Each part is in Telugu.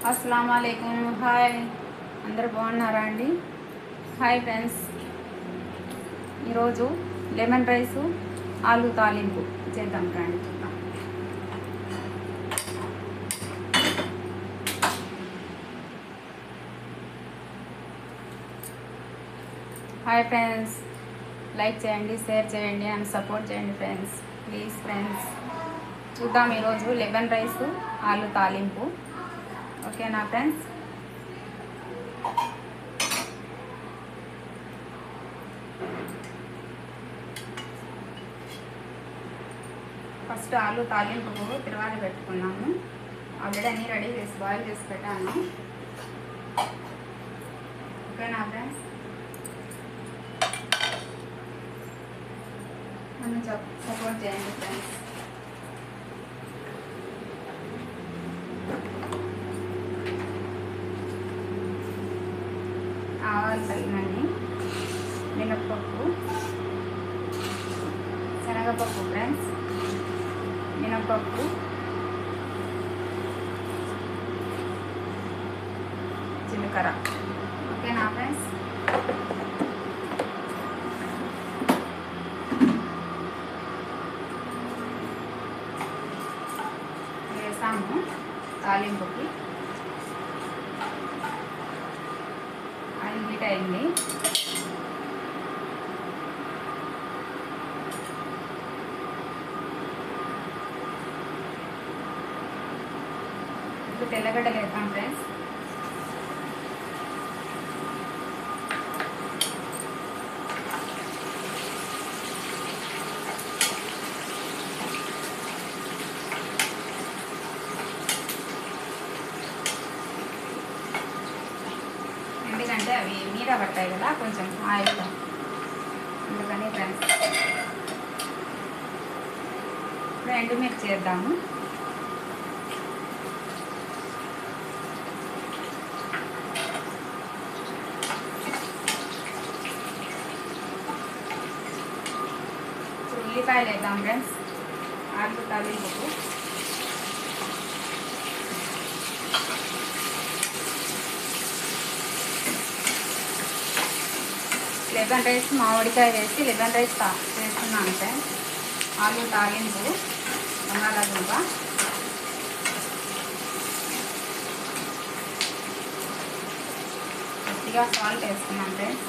अस्सलाम वालेकुम। హాయ్, అందరు బాగున్నారా అండి? హాయ్ ఫ్రెండ్స్, ఈరోజు లెమన్ రైసు ఆలు తాలింపు చేద్దాం రండి, చూద్దాం. హాయ్ ఫ్రెండ్స్, లైక్ చేయండి, షేర్ చేయండి అండ్ సపోర్ట్ చేయండి ఫ్రెండ్స్, ప్లీజ్ ఫ్రెండ్స్. చూద్దాం ఈరోజు లెమన్ రైసు ఆలు తాలింపు. ఓకేనా ఫ్రెండ్స్? ఫస్ట్ ఆలు తాలింపుకు తిరవాలి పెట్టుకున్నాము. ఆల్రెడీ అన్నీ రెడీ చేసి బాయిల్ చేసి పెట్టాను. ఓకేనా ఫ్రెండ్స్? నన్ను సపోర్ట్ చేయండి ఫ్రెండ్స్. ఆవాలు తగినన్ని, మినప్పప్పు, శనగపప్పు ఫ్రెండ్స్, మినప్పప్పు, జీలకర్ర. ఓకేనా ఫ్రెండ్స్? వేసాము తాలింపుకి. ఆయిల్ హీట్ అయింది. ఇప్పుడు తెల్లగడ్డలు వేద్దాం ఫ్రెండ్స్. ఎందుకంటే అవి మీద పడతాయి కదా కొంచెం ఆయిల్, అందుకని ఫ్రెండ్స్. ఇప్పుడు ఎండుమిర్చి చేద్దాము. ఇప్పుడు ఉల్లిపాయలు వేద్దాం ఫ్రెండ్స్ ఆలు తాలింపుకు. లెమన్ రైస్ మామిడికాయ వేసి లెమన్ రైస్ చేస్తున్నాను ఫ్రెండ్స్. ఆలు తాలింపు బంగాళాదుంప. కొద్దిగా సాల్ట్ వేస్తున్నాను ఫ్రెండ్స్.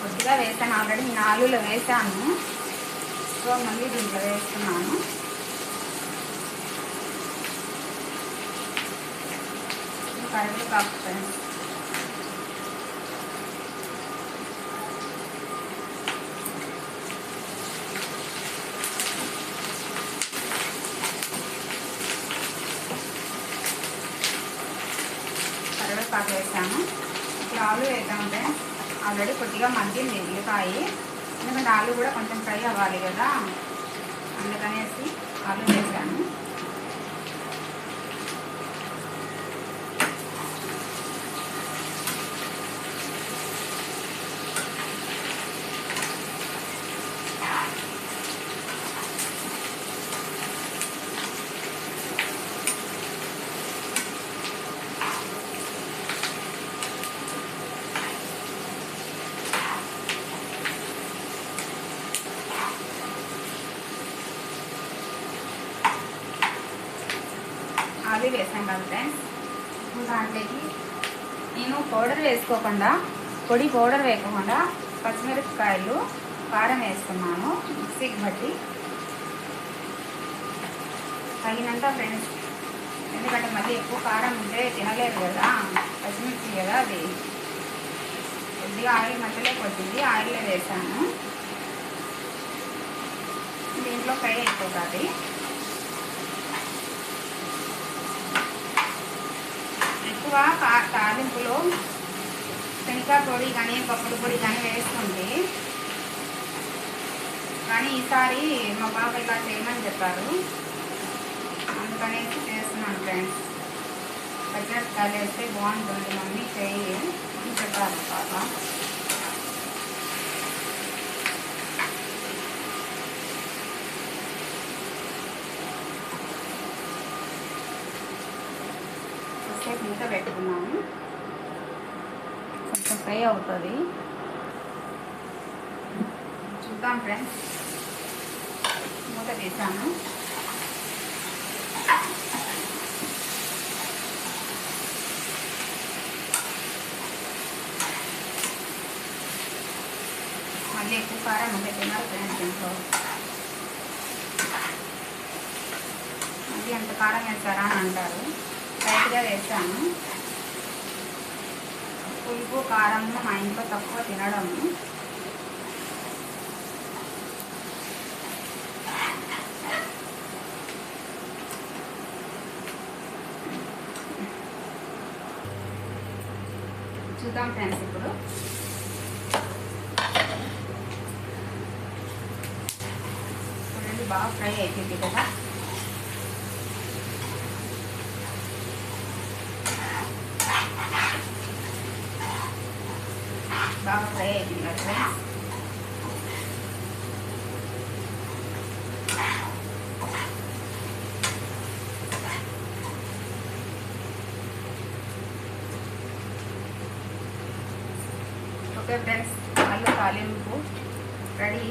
కొద్దిగా వేసాను, ఆల్రెడీ నేను ఆలులో వేసాను, సో మళ్ళీ దీంట్లో వేస్తున్నాను. కరివేపాకు ఫ్రెండ్స్. కరివేపాకు వేసాను. ఇప్పుడు ఆలు వేద్దాం ఫ్రెండ్స్. ఆల్రెడీ కొద్దిగా మగ్గింది ఉల్లిపాయ, ఎందుకంటే ఆలు కూడా కొంచెం ఫ్రై అవ్వాలి కదా, అందుకనేసి ఆలు వేసాను. ఆలు వేసాం కదా ఫ్రెండ్స్. దాంట్లోకి నేను పౌడర్ వేసుకోకుండా, పొడి పౌడర్ వేయకుండా పచ్చిమిరపకాయలు, కారం వేస్తున్నాను మిక్సీకి బట్టి తగినంత ఫ్రెండ్స్. ఎందుకంటే మళ్ళీ ఎక్కువ కారం ఉంటే తినలేదు కదా, పచ్చిమిర్చి కదా అది. కొద్దిగా ఆయిల్ మధ్యలో కొద్దిగా ఆయిల్లో వేసాను. దీంట్లో ఫ్రై అయిపోతుంది. ఎక్కువ తాలింపులో శనగకాయ పొడి కానీ పప్పుల పొడి కానీ వేస్తుంది, కానీ ఈసారి మా పాప ఇలా చేయమని చెప్పారు, అందుకనేసి చేస్తున్నాను ఫ్రెండ్స్. పచ్చిమిరపకాయలు వేస్తే బాగుంటుంది మమ్మీ చేయి అని చెప్పారు పాప. కొద్దిసేపు మూత పెట్టుకున్నాము, కొంచెం ఫ్రై అవుతుంది. చూద్దాం ఫ్రెండ్స్. మూత తీసాను. మళ్ళీ ఎక్కువ కారం ఉంటే తిన్నారు ఫ్రెండ్స్ ఇంట్లో. మళ్ళీ అంత కారం వేస్తారా అని అంటారు. లైట్గా వేసాను. పులుపు కారం మా ఇంట్లో తక్కువ తినడము. చూద్దాం ఫ్రెండ్స్. ఇప్పుడు చూడండి, బాగా ఫ్రై అయిపోయింది కదా. బాగా ఫ్రై అయిపోయింది కదా ఫ్రెండ్స్. ఓకే ఫ్రెండ్స్, ఆలు తాలింపు రెడీ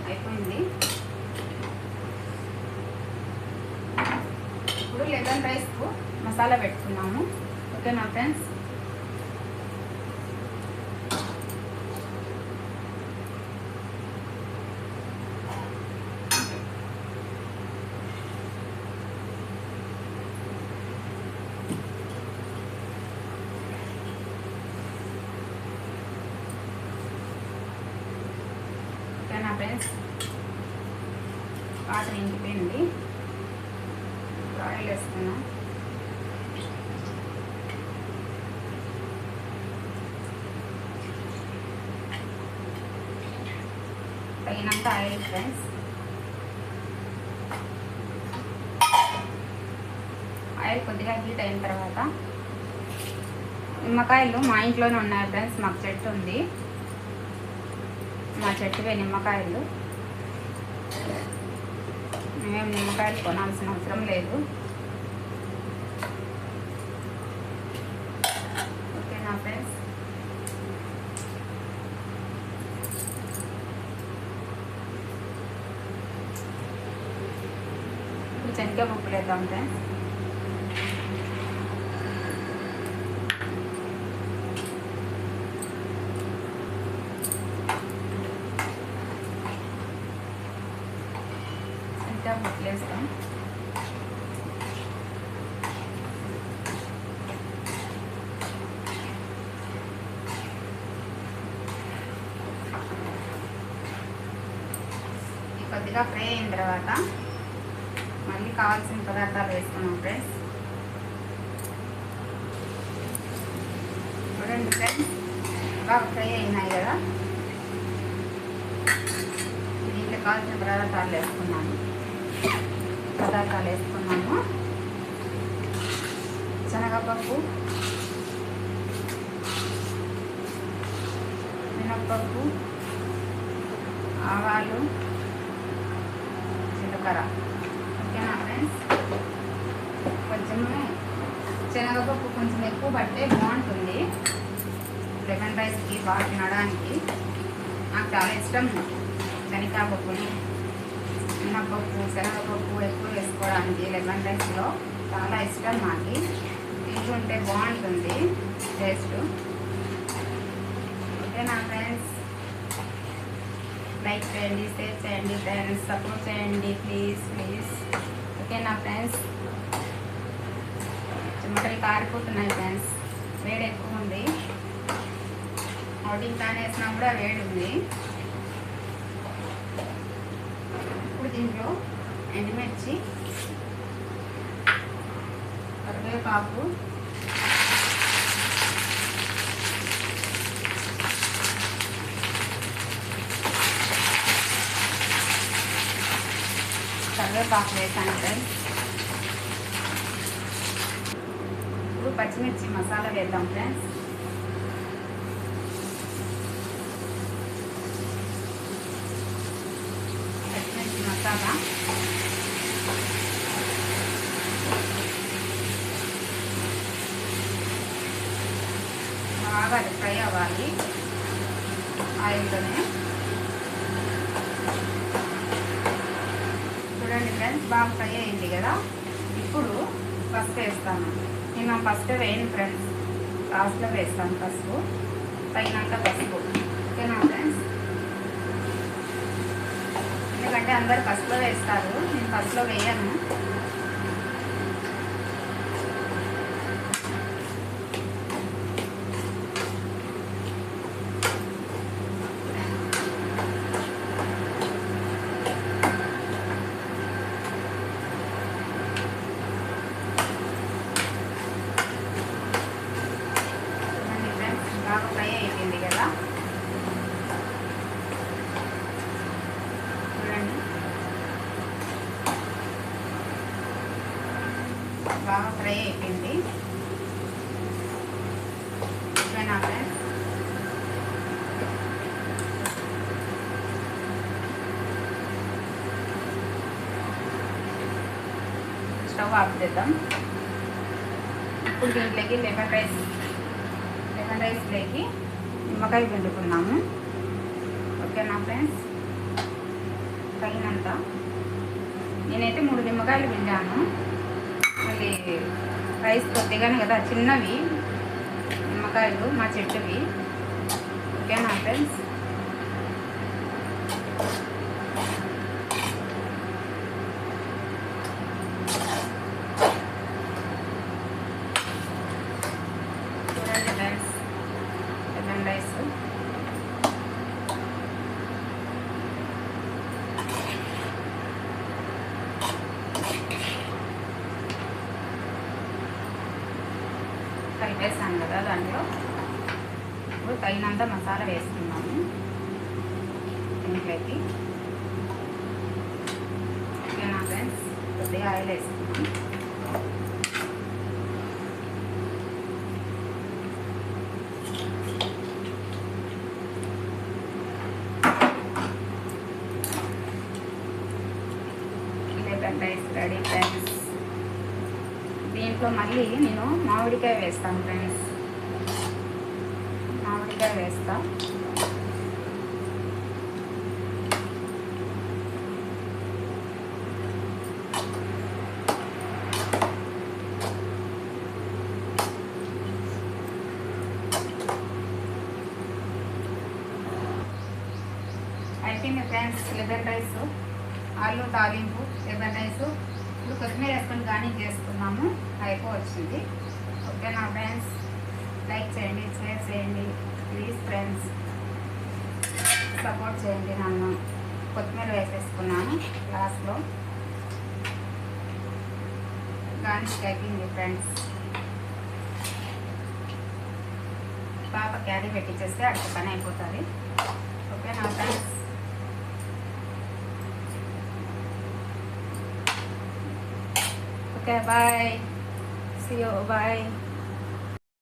అయిపోయింది. ఇప్పుడు లెమన్ రైస్కు మసాలా పెట్టుకున్నాము. ఓకేనా ఫ్రెండ్స్. ఓకేనా ఫ్రెండ్స్. వాటర్ ఇంకిపోయింది. ఆయిల్ వేసుకున్నాం. తగినంత ఆయిల్ ఫ్రెండ్స్. ఆయిల్ కొద్దిగా హీట్ అయిన తర్వాత నిమ్మకాయలు మా ఇంట్లోనే ఉన్నాయి ఫ్రెండ్స్. మాకు చెట్టు ఉంది. మా చెట్టువే నిమ్మకాయలు. మేము నిమ్మకాయలు కొనాల్సిన అవసరం లేదు. ఓకేనా ఫ్రెండ్స్. ఇప్పుడు శనగపప్పులు వేద్దాం ఫ్రెండ్స్. శనగపప్పులు వేస్తాం. కొద్దిగా ఫ్రై అయిన తర్వాత మళ్ళీ కావాల్సిన పదార్థాలు వేసుకున్నాం ఫ్రెండ్స్. చూడండి ఫ్రెండ్స్, బాగా ఫ్రై అయినాయి కదా. దీంట్లో కావాల్సిన పదార్థాలు వేసుకున్నాము. శనగపప్పు, మినప్పప్పు, ఆవాలు, జీలకర్ర. ఓకేనా ఫ్రెండ్స్. కొంచెం శనగపప్పు కొంచెం ఎక్కువ పట్టే బాగుంటుంది లెమన్ రైస్కి, బాగా తినడానికి. నాకు చాలా ఇష్టం శనగపప్పుని, మినప్పప్పు, శనగపప్పు ఎక్కువ వేసుకోవడానికి లెమన్ రైస్లో చాలా ఇష్టం. నాకు తీసుకుంటే బాగుంటుంది టేస్ట్. ఓకేనా ఫ్రెండ్స్. లైక్ చేయండి, షేర్ చేయండి ఫ్రెండ్స్, సపోర్ట్ చేయండి ప్లీజ్. ఓకేనా ఫ్రెండ్స్. చెమటలు కారిపోతున్నాయి ఫ్రెండ్స్. వేడి ఎక్కువ ఉంది. అవుటింగ్ ప్యాన్ వేసినా కూడా వేడి ఉంది. ఇప్పుడు దీంట్లో ఎండుమిర్చి, కరివేపాకు, వేసాను ఫ్రెండ్స్. ఇప్పుడు పచ్చిమిర్చి మసాలా వేద్దాం ఫ్రెండ్స్. పచ్చిమిర్చి మసాలా బాగా అది ఫ్రై అవ్వాలి ఆయిల్లోనే. చూడండి ఫ్రెండ్స్, బాగా ఫ్రై అయింది కదా. ఇప్పుడు పసుపు వేస్తాను. నేను పసుపు వేయను ఫ్రెండ్స్, లాస్ట్లో వేస్తాను పసుపు, తగినంత పసుపు. ఓకేనా ఫ్రెండ్స్? ఎందుకంటే అందరు పసుపులో వేస్తారు, నేను పసుపులో వేయను. బాగా ఫ్రై అయిపోయింది కదా. చూడండి, బాగా ఫ్రై అయిపోయింది. ఓకేనా ఫ్రెండ్స్? స్టవ్ ఆఫ్ చేద్దాం. ఇప్పుడు దీంట్లోకి లెమన్ రైస్లోకి నిమ్మకాయ పిండుకున్నాము. ఓకేనా ఫ్రెండ్స్? తగినంత. నేనైతే 3 నిమ్మకాయలు పిండాను. మళ్ళీ రైస్ కొద్దిగానే కదా, చిన్నవి నిమ్మకాయలు మా చెట్టువి. ఓకేనా ఫ్రెండ్స్? చూడండి ఫ్రెండ్స్, లెమన్ రైస్ కలిపేసాను కదా. దాంట్లో ఇప్పుడు తగినంత మసాలా వేసుకున్నాము దీంట్లోకి. ఓకేనా ఫ్రెండ్స్? కొద్దిగా ఆయిల్ వేసుకున్నాము. Lemon rice ready friends. దీంట్లో మళ్ళీ నేను మామిడికాయ వేస్తాను ఫ్రెండ్స్, మామిడికాయ వేస్తా. అయిపోయింది ఫ్రెండ్స్ లెమన్ రైస్, ఆలు తాలింపు, లెమన్ రైస్. ఇప్పుడు కొత్తిమీర వేసుకొని గార్నిష్ చేసుకున్నాము, అయిపోవచ్చింది. ఓకేనా ఫ్రెండ్స్? లైక్ చేయండి, షేర్ చేయండి ప్లీజ్ ఫ్రెండ్స్, సపోర్ట్ చేయండి నన్ను. కొత్తిమీర వేసేసుకున్నాను లాస్ట్లో. గార్నిష్ అయిపోయింది ఫ్రెండ్స్. పాప క్యారీ పెట్టించేస్తే అక్కడ పని అయిపోతుంది. ఓకేనా friends? Okay, bye. See you. Bye.